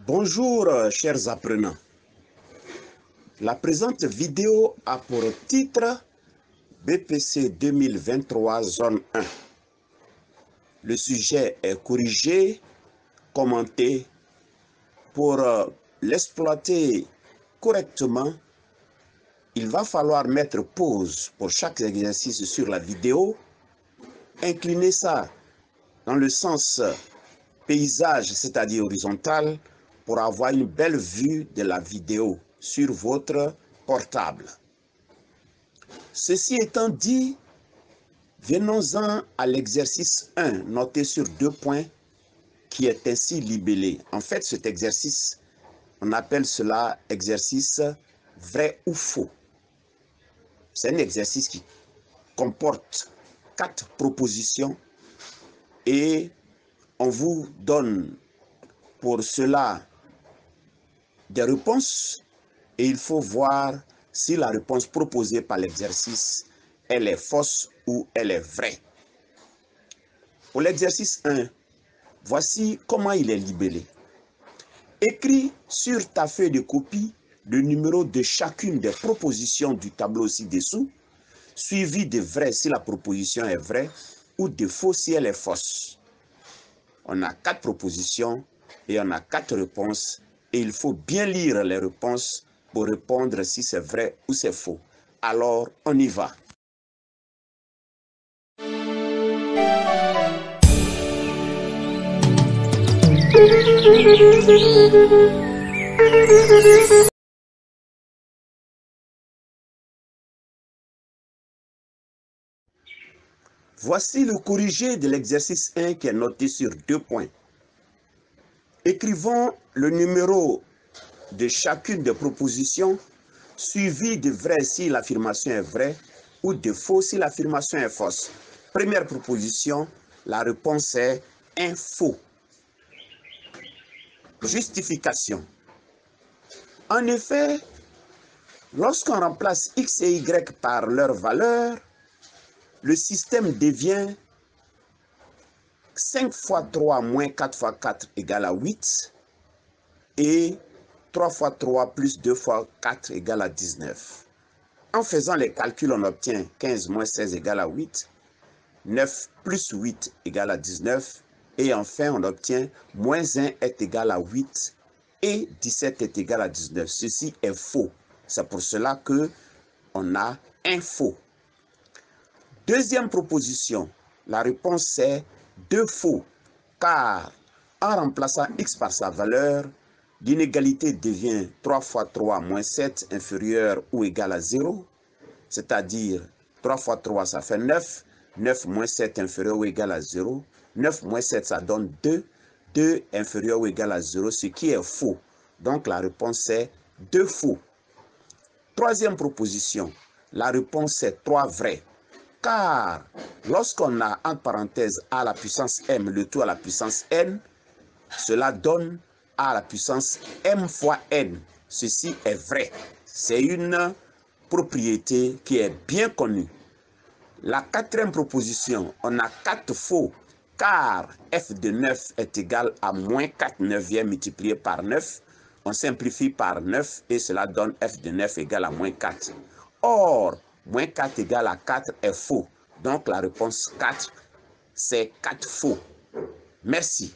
Bonjour chers apprenants. La présente vidéo a pour titre BPC 2023 zone 1. Le sujet est corrigé, commenté. Pour l'exploiter correctement, il va falloir mettre pause pour chaque exercice sur la vidéo, incliner ça dans le sens paysage, c'est-à-dire horizontal, pour avoir une belle vue de la vidéo sur votre portable. Ceci étant dit, venons-en à l'exercice 1, noté sur 2 points, qui est ainsi libellé. En fait, cet exercice, on appelle cela exercice vrai ou faux. C'est un exercice qui comporte 4 propositions et on vous donne pour cela des réponses et il faut voir si la réponse proposée par l'exercice, elle est fausse ou elle est vraie. Pour l'exercice 1, voici comment il est libellé. Écris sur ta feuille de copie le numéro de chacune des propositions du tableau ci-dessous, suivi de vrai si la proposition est vraie ou de faux si elle est fausse. On a 4 propositions et on a 4 réponses et il faut bien lire les réponses pour répondre si c'est vrai ou c'est faux. Alors, on y va. Voici le corrigé de l'exercice 1 qui est noté sur 2 points. Écrivons le numéro de chacune des propositions, suivi de vrai si l'affirmation est vraie ou de faux si l'affirmation est fausse. Première proposition, la réponse est un faux. Justification. En effet, lorsqu'on remplace x et y par leur valeur, le système devient 5 fois 3 moins 4 fois 4 égale à 8 et 3 fois 3 plus 2 fois 4 égale à 19. En faisant les calculs, on obtient 15 moins 16 égale à 8, 9 plus 8 égale à 19 et enfin on obtient moins 1 est égal à 8 et 17 est égal à 19. Ceci est faux. C'est pour cela que on a un faux. Deuxième proposition, la réponse est 2 faux, car en remplaçant x par sa valeur, l'inégalité devient 3 fois 3 moins 7 inférieur ou égal à 0, c'est-à-dire 3 fois 3 ça fait 9, 9 moins 7 inférieur ou égal à 0, 9 moins 7 ça donne 2, 2 inférieur ou égal à 0, ce qui est faux. Donc la réponse est 2 faux. Troisième proposition, la réponse est 3 vrai. Car lorsqu'on a entre parenthèses a à la puissance m, le tout à la puissance n, cela donne a à la puissance m fois n. Ceci est vrai. C'est une propriété qui est bien connue. La quatrième proposition, on a 4 faux, car f de 9 est égal à moins 4 neuvièmes multiplié par 9. On simplifie par 9 et cela donne f de 9 égale à moins 4. Or, moins 4 égale à 4 est faux. Donc la réponse 4, c'est 4 faux. Merci.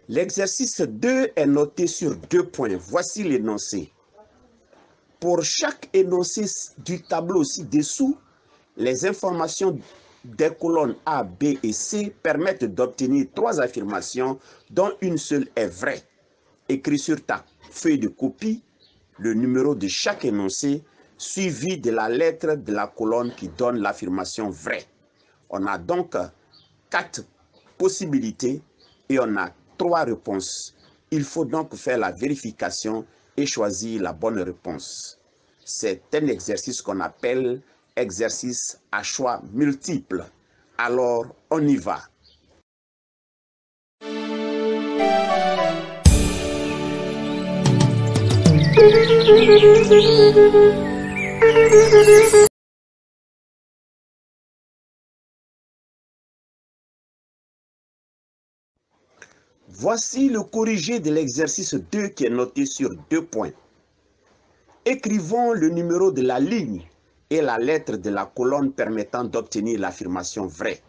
L'exercice 2 est noté sur 2 points. Voici l'énoncé. Pour chaque énoncé du tableau ci-dessous, les informations des colonnes A, B et C permettent d'obtenir 3 affirmations dont une seule est vraie. Écris sur ta feuille de copie le numéro de chaque énoncé suivi de la lettre de la colonne qui donne l'affirmation vraie. On a donc 4 possibilités et on a 3 réponses. Il faut donc faire la vérification et choisir la bonne réponse. C'est un exercice qu'on appelle exercice à choix multiples. Alors, on y va. Voici le corrigé de l'exercice 2 qui est noté sur 2 points. Écrivons le numéro de la ligne et la lettre de la colonne permettant d'obtenir l'affirmation vraie.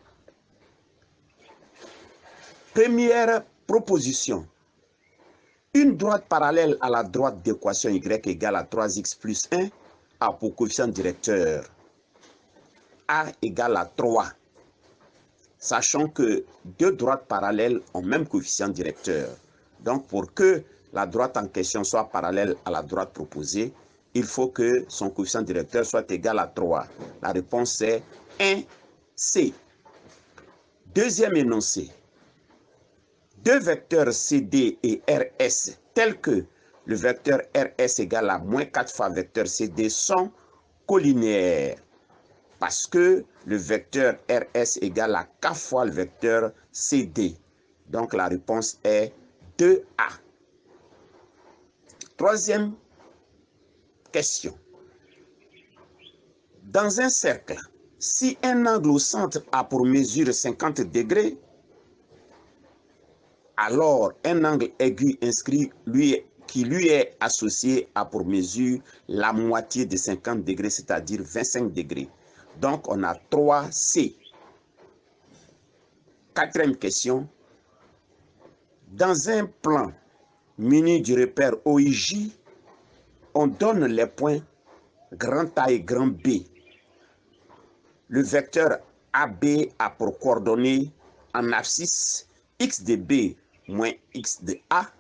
Première proposition. Une droite parallèle à la droite d'équation y égale à 3x plus 1 a pour coefficient directeur a égale à 3. Sachant que deux droites parallèles ont même coefficient directeur. Donc, pour que la droite en question soit parallèle à la droite proposée, il faut que son coefficient directeur soit égal à 3. La réponse est 1C. Deuxième énoncé. Deux vecteurs CD et RS tels que le vecteur RS égale à moins 4 fois vecteur CD sont collinéaires. Parce que le vecteur RS égale à 4 fois le vecteur CD. Donc la réponse est 2A. Troisième question. Dans un cercle, si un angle au centre a pour mesure 50 degrés, alors un angle aigu inscrit qui lui est associé a pour mesure la moitié de 50 degrés, c'est-à-dire 25 degrés. Donc, on a 3C. Quatrième question. Dans un plan muni du repère OIJ, on donne les points grand A et grand B. Le vecteur AB a pour coordonnées en abscisse x de B moins x de A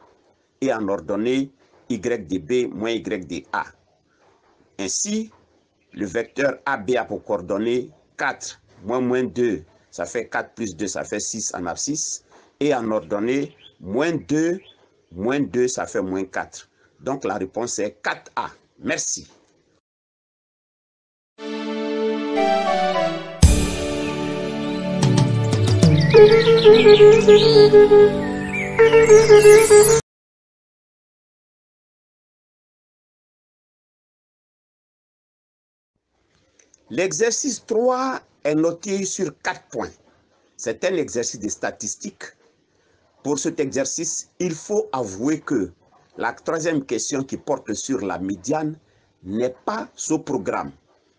et en ordonnée y de B moins y de A. Ainsi, le vecteur AB a pour coordonnées 4 moins 2, ça fait 4 plus 2, ça fait 6 en abscisse. Et en ordonnée, moins 2, ça fait moins 4. Donc la réponse est 4A. Merci. L'exercice 3 est noté sur 4 points. C'est un exercice de statistique. Pour cet exercice, il faut avouer que la troisième question qui porte sur la médiane n'est pas ce programme.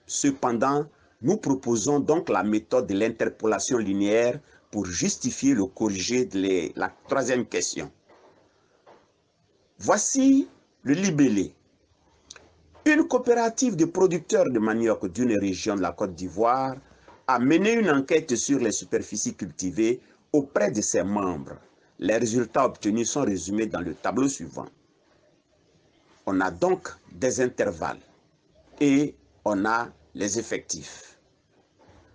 Cependant, nous proposons donc la méthode de l'interpolation linéaire pour justifier le corrigé de la troisième question. Voici le libellé. Une coopérative de producteurs de manioc d'une région de la Côte d'Ivoire a mené une enquête sur les superficies cultivées auprès de ses membres. Les résultats obtenus sont résumés dans le tableau suivant. On a donc des intervalles et on a les effectifs.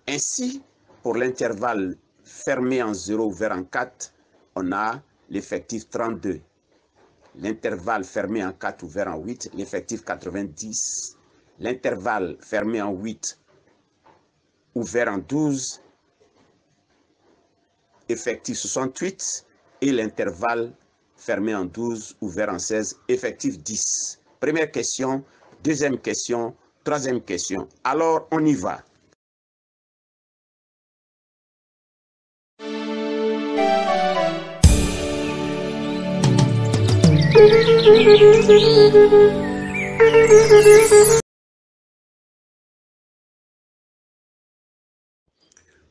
Ainsi, pour l'intervalle fermé en 0 ouvert en 4, on a l'effectif 32. L'intervalle fermé en 4 ouvert en 8, l'effectif 90. L'intervalle fermé en 8 ouvert en 12, effectif 68. Et l'intervalle fermé en 12 ouvert en 16, effectif 10. Première question, deuxième question, troisième question. Alors, on y va.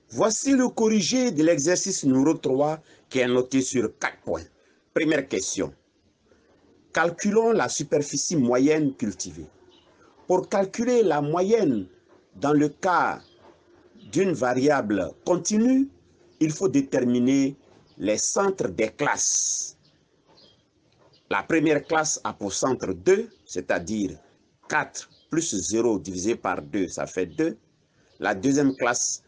Voici le corrigé de l'exercice numéro 3 qui est noté sur 4 points. Première question. Calculons la superficie moyenne cultivée. Pour calculer la moyenne dans le cas d'une variable continue, il faut déterminer les centres des classes. La première classe a pour centre 2, c'est-à-dire 4 plus 0 divisé par 2, ça fait 2. La deuxième classe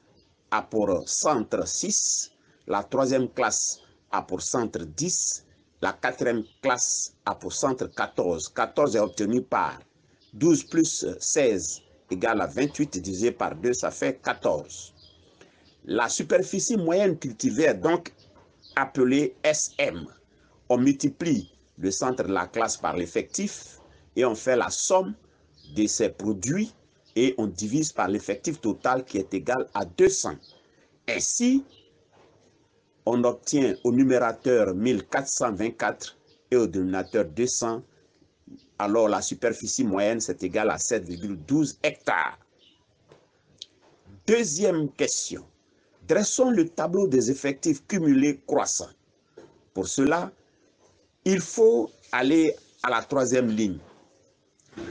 a pour centre 6. La troisième classe a pour centre 10. La quatrième classe a pour centre 14. 14 est obtenu par 12 plus 16 égale à 28 divisé par 2, ça fait 14. La superficie moyenne cultivée est donc appelée SM. On multiplie le centre de la classe par l'effectif et on fait la somme de ces produits et on divise par l'effectif total qui est égal à 200. Ainsi, on obtient au numérateur 1424 et au dénominateur 200. Alors la superficie moyenne c'est égal à 7,12 hectares. Deuxième question. Dressons le tableau des effectifs cumulés croissants. Pour cela, il faut aller à la troisième ligne.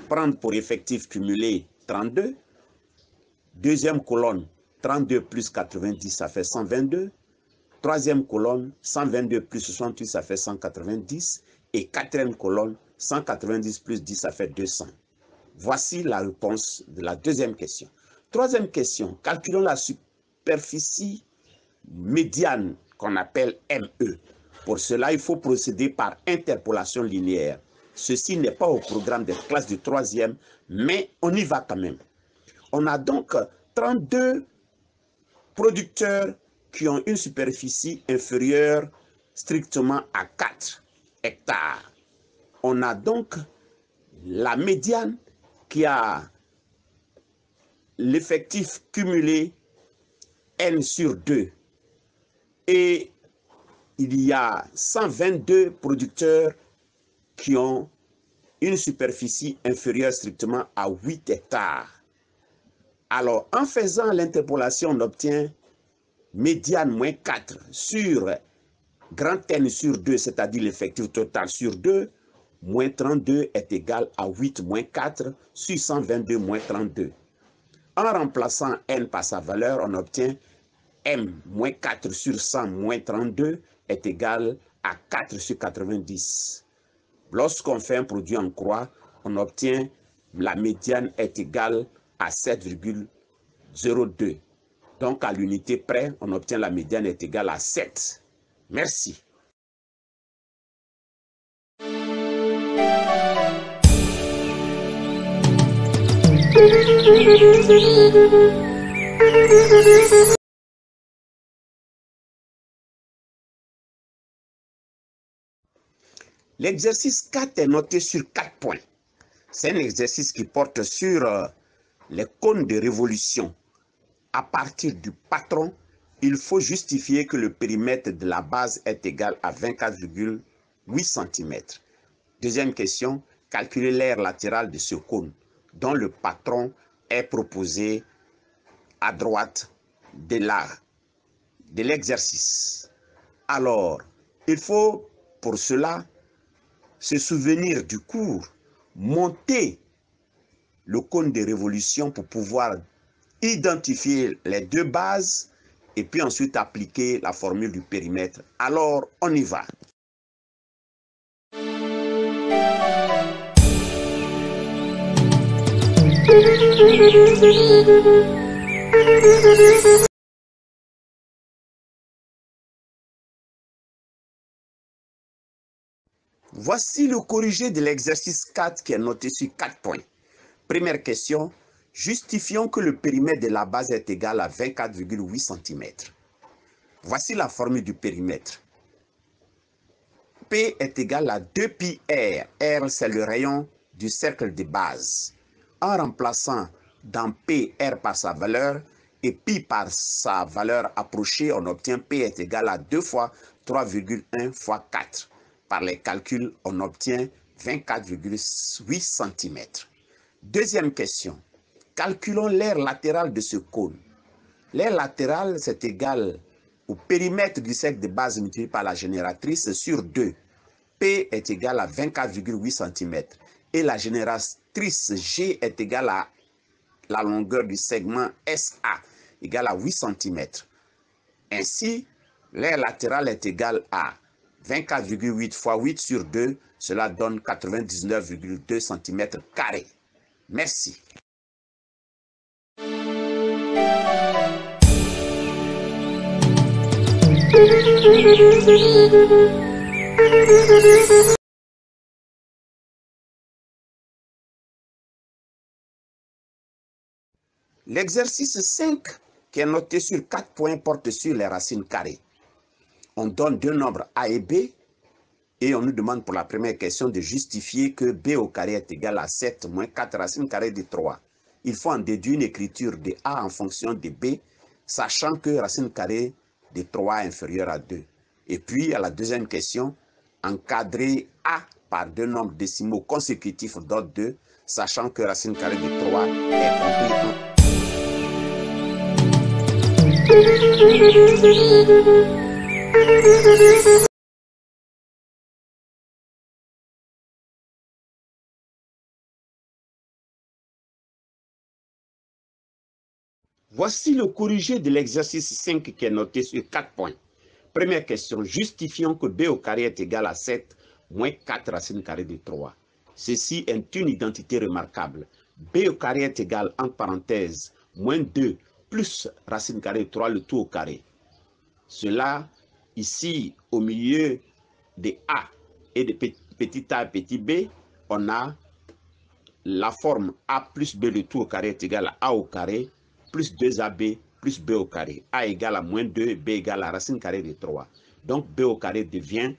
Prendre pour effectif cumulé 32. Deuxième colonne, 32 plus 90, ça fait 122. Troisième colonne, 122 plus 68, ça fait 190. Et quatrième colonne, 190 plus 10, ça fait 200. Voici la réponse de la deuxième question. Troisième question, calculons la superficie médiane qu'on appelle ME. Pour cela, il faut procéder par interpolation linéaire. Ceci n'est pas au programme des classes de troisième, mais on y va quand même. On a donc 32 producteurs qui ont une superficie inférieure strictement à 4 hectares. On a donc la médiane qui a l'effectif cumulé N sur 2. Et il y a 122 producteurs qui ont une superficie inférieure strictement à 8 hectares. Alors, en faisant l'interpolation, on obtient médiane moins 4 sur grand N sur 2, c'est-à-dire l'effectif total sur 2, moins 32 est égal à 8 moins 4 sur 122 moins 32. En remplaçant N par sa valeur, on obtient M moins 4 sur 100 moins 32 est égal à 4 sur 90. Lorsqu'on fait un produit en croix, on obtient la médiane est égale à 7,02. Donc à l'unité près, on obtient la médiane est égale à 7. Merci. L'exercice 4 est noté sur 4 points. C'est un exercice qui porte sur les cônes de révolution. À partir du patron, il faut justifier que le périmètre de la base est égal à 24,8 cm. Deuxième question, calculer l'aire latérale de ce cône, dont le patron est proposé à droite de l'exercice. Alors, il faut pour cela se souvenir du cours, monter le cône de révolution pour pouvoir identifier les deux bases et puis ensuite appliquer la formule du périmètre. Alors, on y va. Voici le corrigé de l'exercice 4 qui est noté sur 4 points. Première question, justifions que le périmètre de la base est égal à 24,8 cm. Voici la formule du périmètre. P est égal à 2 pi R. R, c'est le rayon du cercle de base. En remplaçant dans P, R par sa valeur et pi par sa valeur approchée, on obtient P est égal à 2 fois 3,1 fois 4. Par les calculs, on obtient 24,8 cm. Deuxième question. Calculons l'aire latérale de ce cône. L'aire latérale, c'est égal au périmètre du cercle de base multiplié par la génératrice sur 2. P est égal à 24,8 cm. Et la génératrice G est égale à la longueur du segment SA, égale à 8 cm. Ainsi, l'aire latérale est égale à 24,8 fois 8 sur 2, cela donne 99,2 cm². Merci. L'exercice 5, qui est noté sur 4 points, porte sur les racines carrées. On donne deux nombres A et B, et on nous demande pour la première question de justifier que B au carré est égal à 7 moins 4 racines carrées de 3. Il faut en déduire une écriture de A en fonction de B, sachant que racine carrée de 3 est inférieure à 2. Et puis, à la deuxième question, encadrer A par deux nombres décimaux consécutifs d'ordre 2, sachant que racine carrée de 3 est compris en... Voici le corrigé de l'exercice 5 qui est noté sur 4 points. Première question, justifions que B au carré est égal à 7 moins 4 racines carrées de 3. Ceci est une identité remarquable. B au carré est égal, entre parenthèses, moins 2 plus racine carrée de 3, le tout au carré. Cela, ici, au milieu de A et de petit a et petit b, on a la forme A plus B le tout au carré est égal à A au carré plus 2AB plus B au carré. A égale à moins 2, B égale à racine carrée de 3. Donc B au carré devient,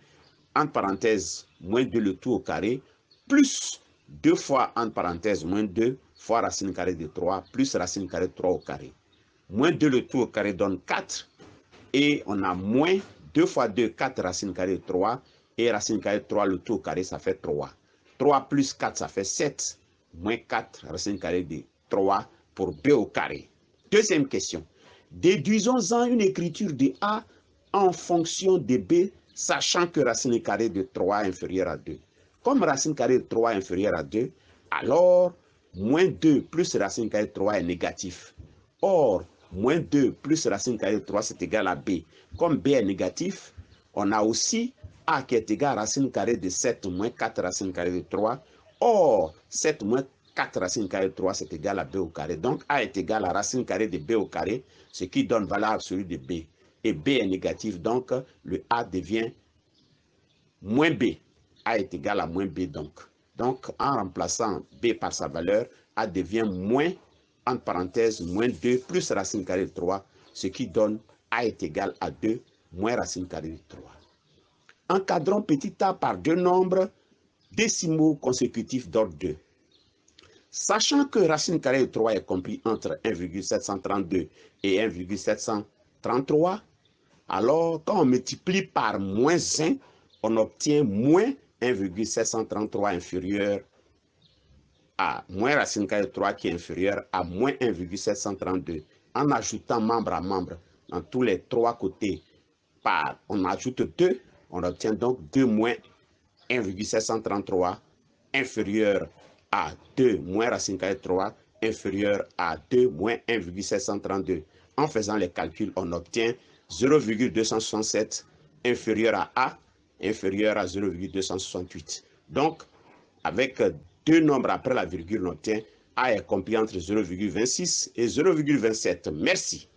entre parenthèses, moins 2 le tout au carré, plus 2 fois, entre parenthèses, moins 2 fois racine carrée de 3, plus racine carrée de 3 au carré. Moins 2 le tout au carré donne 4, et on a moins 2 fois 2, 4 racine carrée de 3, et racine carrée de 3 le tout au carré, ça fait 3. 3 plus 4, ça fait 7, moins 4 racine carrée de 3 pour B au carré. Deuxième question. Déduisons-en une écriture de A en fonction de B, sachant que racine carrée de 3 est inférieure à 2. Comme racine carrée de 3 est inférieure à 2, alors moins 2 plus racine carrée de 3 est négatif. Or, moins 2 plus racine carrée de 3, c'est égal à B. Comme B est négatif, on a aussi A qui est égal à racine carrée de 7 moins 4 racine carrée de 3. Or, 7 moins 4 racine carrée de 3, c'est égal à B au carré. Donc, A est égal à racine carrée de B au carré, ce qui donne valeur absolue de B. Et B est négatif, donc le A devient moins B. A est égal à moins B, donc. Donc, en remplaçant B par sa valeur, A devient moins, entre parenthèses, moins 2 plus racine carrée de 3, ce qui donne A est égal à 2 moins racine carrée de 3. Encadrons petit a par deux nombres décimaux consécutifs d'ordre 2. Sachant que racine carrée de 3 est compris entre 1,732 et 1,733, alors quand on multiplie par moins 1, on obtient moins 1,733 inférieur à moins racine carrée de 3 qui est inférieur à moins 1,732. En ajoutant membre à membre dans tous les trois côtés, on ajoute 2, on obtient donc 2 moins 1,733 inférieur à 2 moins racine carrée de 3 inférieur à 2 moins 1,732. En faisant les calculs, on obtient 0,267 inférieur à A inférieur à 0,268. Donc, avec deux nombres après la virgule, on obtient A est compris entre 0,26 et 0,27. Merci.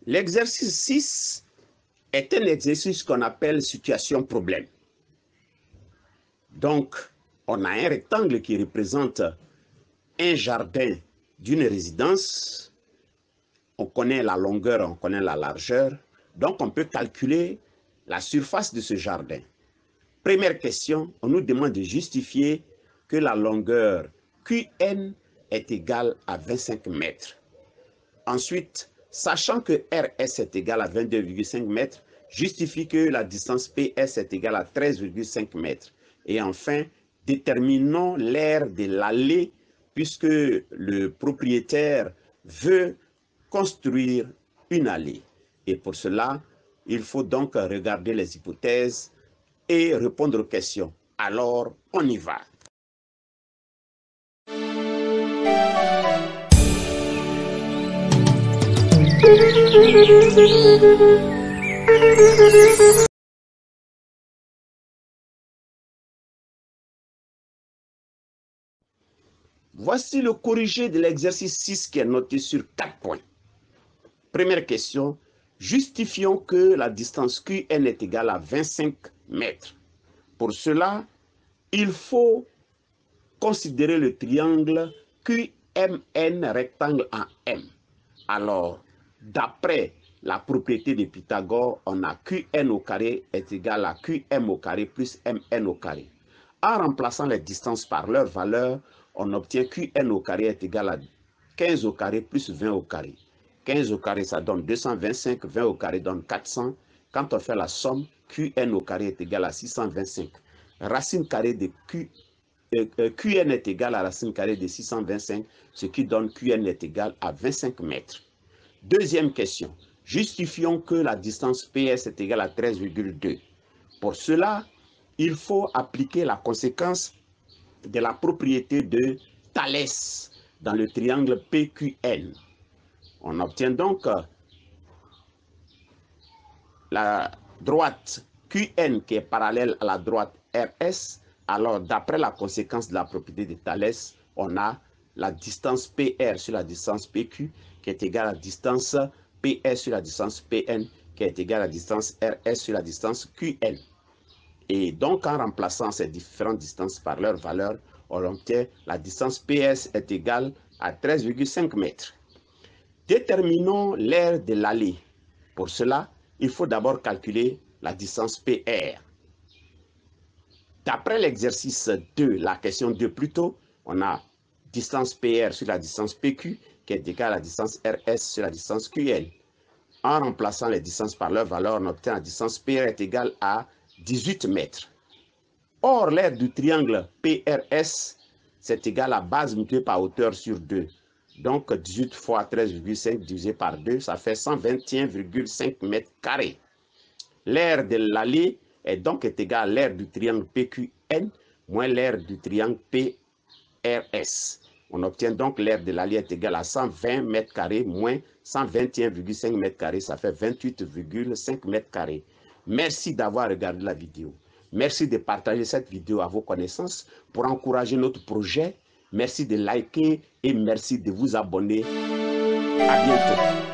L'exercice 6 est un exercice qu'on appelle situation problème. Donc, on a un rectangle qui représente un jardin d'une résidence. On connaît la longueur, on connaît la largeur. Donc, on peut calculer la surface de ce jardin. Première question, on nous demande de justifier que la longueur QN est égale à 25 mètres. Ensuite, sachant que RS est égal à 22,5 mètres, justifie que la distance PS est égale à 13,5 mètres. Et enfin, déterminons l'aire de l'allée puisque le propriétaire veut construire une allée. Et pour cela, il faut donc regarder les hypothèses et répondre aux questions. Alors, on y va. Voici le corrigé de l'exercice 6 qui est noté sur 4 points. Première question, justifions que la distance QN est égale à 25 mètres. Pour cela, il faut considérer le triangle QMN rectangle en M. Alors, d'après la propriété de Pythagore, on a QN au carré est égal à QM au carré plus MN au carré. En remplaçant les distances par leur valeur, on obtient QN au carré est égal à 15 au carré plus 20 au carré. 15 au carré, ça donne 225, 20 au carré donne 400. Quand on fait la somme, QN au carré est égal à 625. Racine carrée de QN est égal à racine carrée de 625, ce qui donne QN est égal à 25 mètres. Deuxième question. Justifions que la distance PS est égale à 13,2. Pour cela, il faut appliquer la conséquence de la propriété de Thalès dans le triangle PQN. On obtient donc la droite QN qui est parallèle à la droite RS. Alors, d'après la conséquence de la propriété de Thalès, on a la distance PR sur la distance PQ qui est égale à la distance PS sur la distance PN qui est égale à la distance RS sur la distance QN. Et donc, en remplaçant ces différentes distances par leur valeur, on obtient la distance PS est égale à 13,5 mètres. Déterminons l'aire de l'allée. Pour cela, il faut d'abord calculer la distance PR. D'après l'exercice 2, la question 2 plutôt, on a distance PR sur la distance PQ qui est égale à la distance RS sur la distance QL. En remplaçant les distances par leur valeur, on obtient la distance PR est égale à 18 mètres. Or, l'aire du triangle PRS, c'est égal à base multipliée par hauteur sur 2. Donc, 18 fois 13,5 divisé par 2, ça fait 121,5 mètres carrés. L'aire de l'allée est donc égale à l'aire du triangle PQN moins l'aire du triangle PRS. On obtient donc l'aire de l'allée est égale à 120 mètres carrés moins 121,5 mètres carrés, ça fait 28,5 mètres carrés. Merci d'avoir regardé la vidéo. Merci de partager cette vidéo à vos connaissances pour encourager notre projet. Merci de liker et merci de vous abonner. À bientôt.